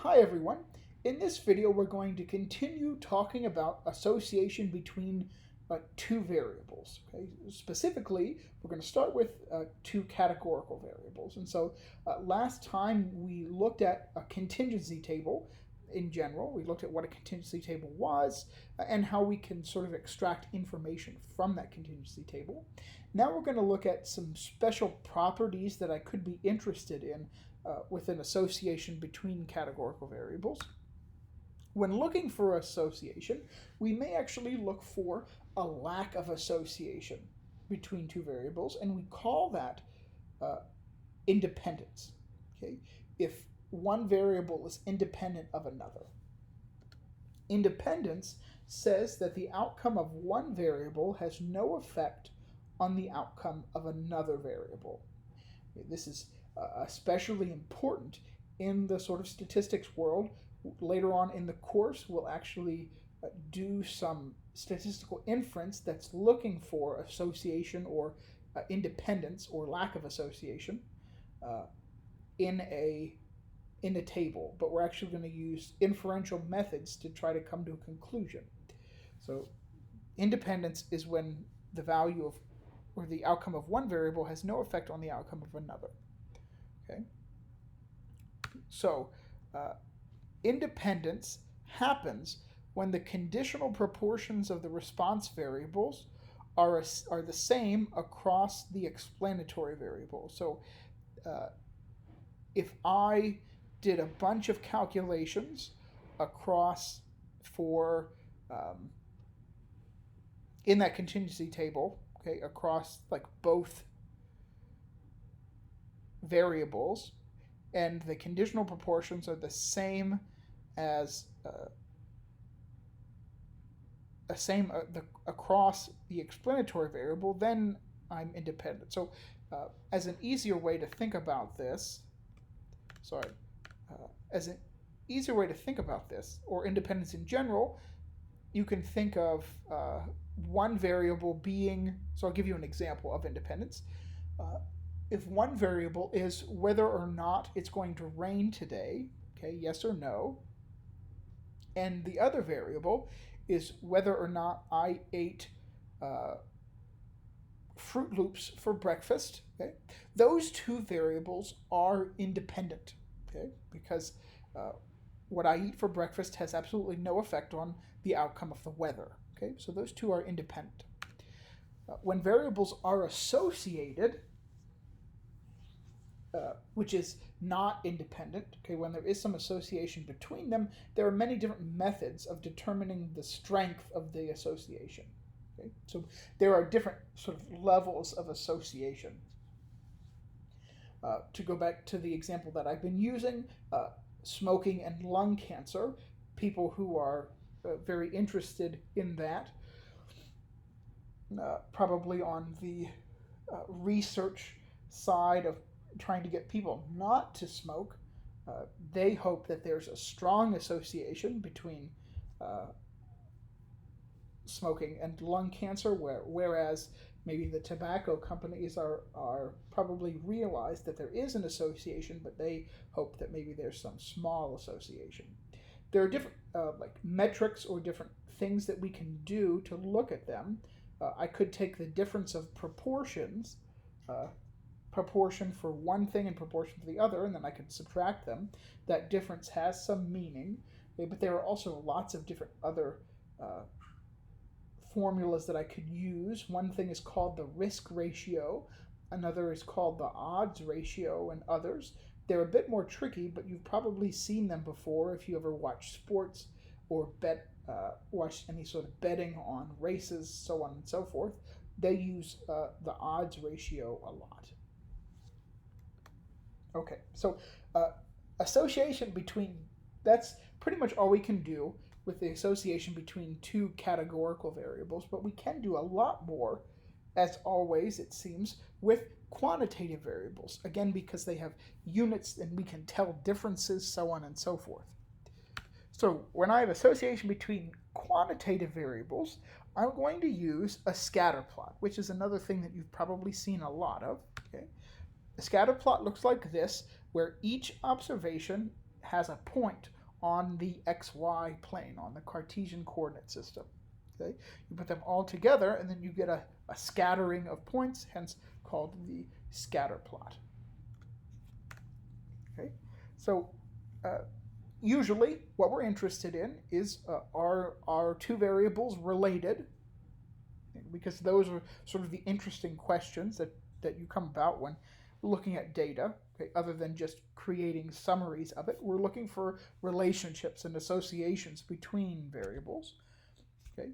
Hi everyone. In this video we're going to continue talking about association between two variables. Okay? Specifically, we're going to start with two categorical variables. And so last time we looked at a contingency table in general. We looked at what a contingency table was and how we can sort of extract information from that contingency table. Now we're going to look at some special properties that I could be interested in with an association between categorical variables. When looking for association, we may actually look for a lack of association between two variables, and we call that independence. Okay, if one variable is independent of another. Independence says that the outcome of one variable has no effect on the outcome of another variable. This is especially important in the sort of statistics world. Later on in the course, we'll actually do some statistical inference that's looking for association or independence or lack of association in a table, but we're actually going to use inferential methods to try to come to a conclusion. So independence is when the value of or the outcome of one variable has no effect on the outcome of another. Okay. So independence happens when the conditional proportions of the response variables are the same across the explanatory variable. So if I did a bunch of calculations across for in that contingency table, okay, across like both variables, and the conditional proportions are the same as across the explanatory variable, then I'm independent. So as an easier way to think about this, or independence in general, you can think of one variable being, so I'll give you an example of independence. If one variable is whether or not it's going to rain today, okay, yes or no, and the other variable is whether or not I ate Fruit Loops for breakfast, okay, those two variables are independent, okay, because what I eat for breakfast has absolutely no effect on the outcome of the weather. Okay, so those two are independent. When variables are associated, which is not independent, okay, when there is some association between them, there are many different methods of determining the strength of the association. Okay, so there are different sort of levels of association. To go back to the example that I've been using, smoking and lung cancer, people who are very interested in that, probably on the research side of trying to get people not to smoke, they hope that there's a strong association between smoking and lung cancer, whereas maybe the tobacco companies are probably realize that there is an association, but they hope that maybe there's some small association. There are different like metrics or different things that we can do to look at them. I could take the difference of proportions, proportion for one thing and proportion for the other, and then I could subtract them. That difference has some meaning, but there are also lots of different other formulas that I could use. One thing is called the risk ratio, another is called the odds ratio, and others. They're a bit more tricky, but you've probably seen them before if you ever watch sports or watch any sort of betting on races, so on and so forth. They use the odds ratio a lot. Okay, so association between, that's pretty much all we can do with the association between two categorical variables, but we can do a lot more, as always it seems, with quantitative variables, again because they have units and we can tell differences, so on and so forth. So when I have association between quantitative variables, I'm going to use a scatter plot, which is another thing that you've probably seen a lot of. Okay? A scatter plot looks like this, where each observation has a point on the xy plane, on the Cartesian coordinate system. Okay? You put them all together, and then you get a scattering of points, hence called the scatter plot. Okay? So usually what we're interested in is are two variables related? Because those are sort of the interesting questions that you come about when looking at data, okay, other than just creating summaries of it. We're looking for relationships and associations between variables. Okay,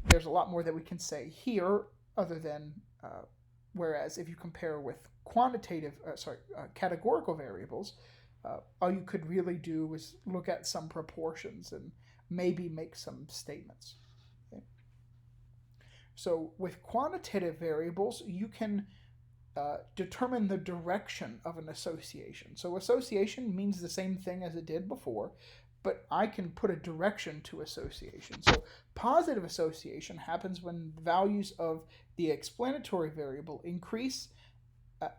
there's a lot more that we can say here, other than whereas if you compare with categorical variables, all you could really do is look at some proportions and maybe make some statements. Okay? So with quantitative variables, you can determine the direction of an association. So association means the same thing as it did before, but I can put a direction to association. So positive association happens when values of the explanatory variable increase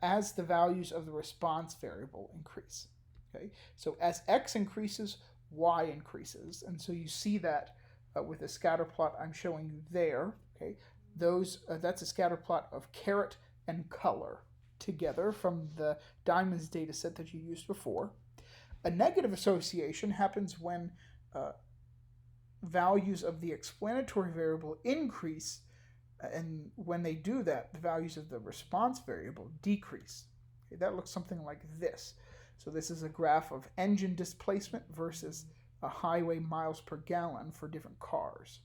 as the values of the response variable increase. Okay, so as x increases, y increases, and so you see that with the scatter plot I'm showing you there. Okay, that's a scatter plot of caret and color together from the diamonds data set that you used before. A negative association happens when values of the explanatory variable increase, and when they do that, the values of the response variable decrease. Okay, that looks something like this. So this is a graph of engine displacement versus a highway miles per gallon for different cars.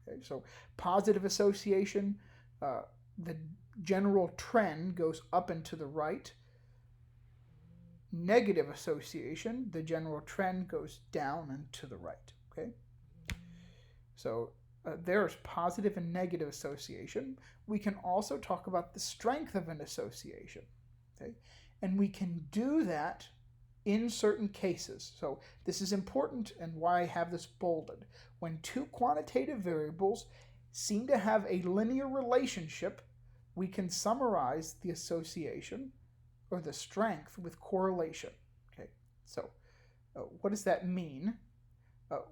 Okay, so positive association, the general trend goes up and to the right. Negative association, the general trend goes down and to the right. Okay, so there's positive and negative association. We can also talk about the strength of an association. Okay, and we can do that in certain cases. So this is important and why I have this bolded. When two quantitative variables seem to have a linear relationship, we can summarize the association or the strength with correlation. Okay, so what does that mean?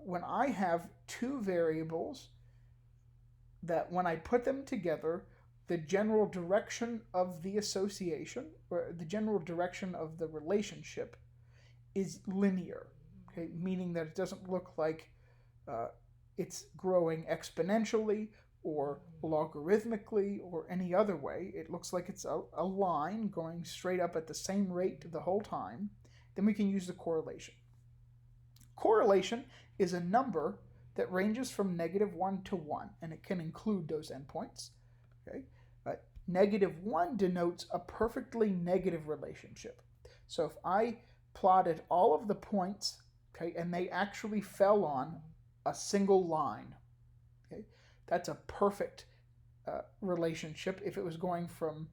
When I have two variables that when I put them together, the general direction of the association or the general direction of the relationship is linear, okay, meaning that it doesn't look like it's growing exponentially or logarithmically or any other way. It looks like it's a line going straight up at the same rate the whole time. Then we can use the correlation. Correlation is a number that ranges from -1 to 1, and it can include those endpoints. Okay? -1 denotes a perfectly negative relationship. So if I plotted all of the points, okay, and they actually fell on a single line, okay, that's a perfect relationship. If it was going from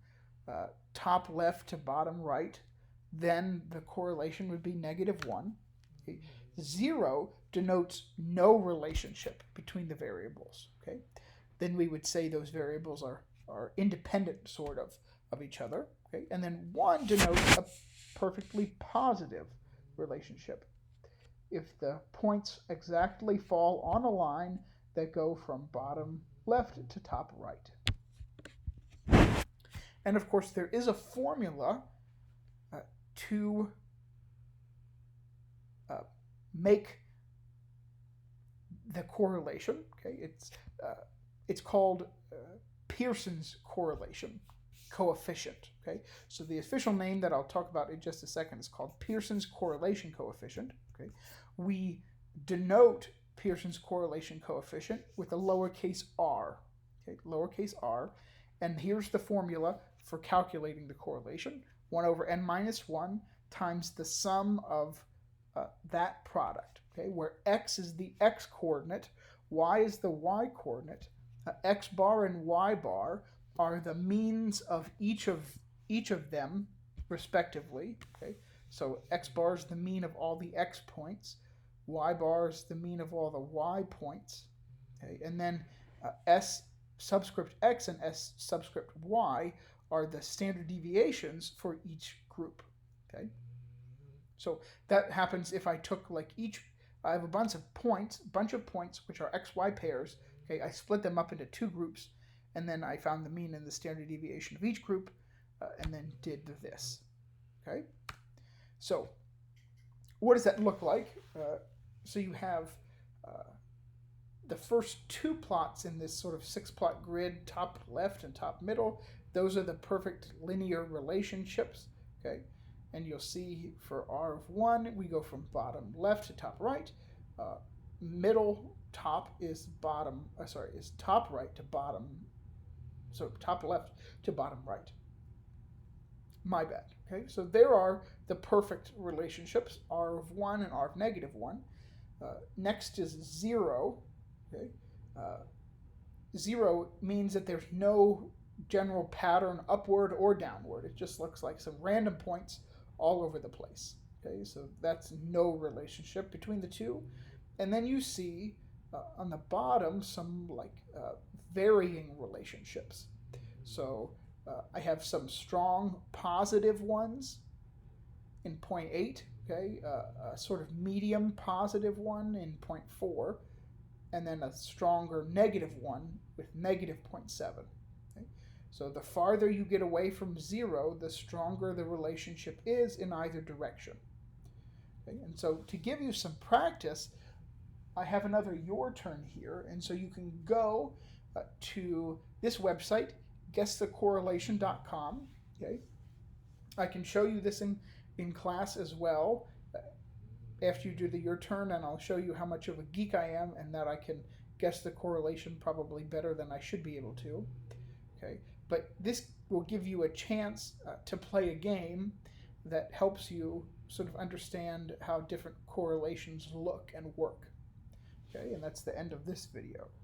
top left to bottom right, then the correlation would be -1. Okay? 0 denotes no relationship between the variables. Okay, then we would say those variables are independent sort of each other. Okay, and then 1 denotes a perfectly positive relationship. If the points exactly fall on a line that go from bottom left to top right. And of course, there is a formula to make the correlation. Okay, it's called Pearson's correlation coefficient. Okay, so the official name that I'll talk about in just a second is called Pearson's correlation coefficient. Okay, we denote Pearson's correlation coefficient with a lowercase r. Okay, lowercase r, and here's the formula for calculating the correlation: 1 over n minus 1 times the sum of that product. Okay, where x is the x coordinate, y is the y coordinate. X bar and y bar are the means of each of them respectively. Okay, so x bar is the mean of all the x points, y bar is the mean of all the y points. Okay, and then s subscript x and s subscript y are the standard deviations for each group. Okay, So that happens if I took like I have a bunch of points, which are XY pairs. Okay, I split them up into two groups, and then I found the mean and the standard deviation of each group, and then did this. Okay, so what does that look like? So you have the first two plots in this sort of 6-plot grid, top left and top middle. Those are the perfect linear relationships. Okay, and you'll see for R of 1, we go from bottom left to top right. Middle top is top right to bottom. So top left to bottom right. My bad. Okay, so there are the perfect relationships, R of 1 and R of negative 1. Next is 0. Okay, 0 means that there's no general pattern upward or downward. It just looks like some random points all over the place. Okay, so that's no relationship between the two. And then you see on the bottom some varying relationships. So I have some strong positive ones in point 8, okay, a sort of medium positive one in point 4, and then a stronger negative one with negative 0.7. Okay? So the farther you get away from 0, the stronger the relationship is in either direction. Okay? And so to give you some practice, I have another Your Turn here, and so you can go to this website, guessthecorrelation.com. Okay? I can show you this in class as well after you do Your Turn, and I'll show you how much of a geek I am and that I can guess the correlation probably better than I should be able to. Okay, but this will give you a chance to play a game that helps you sort of understand how different correlations look and work. Okay, and that's the end of this video.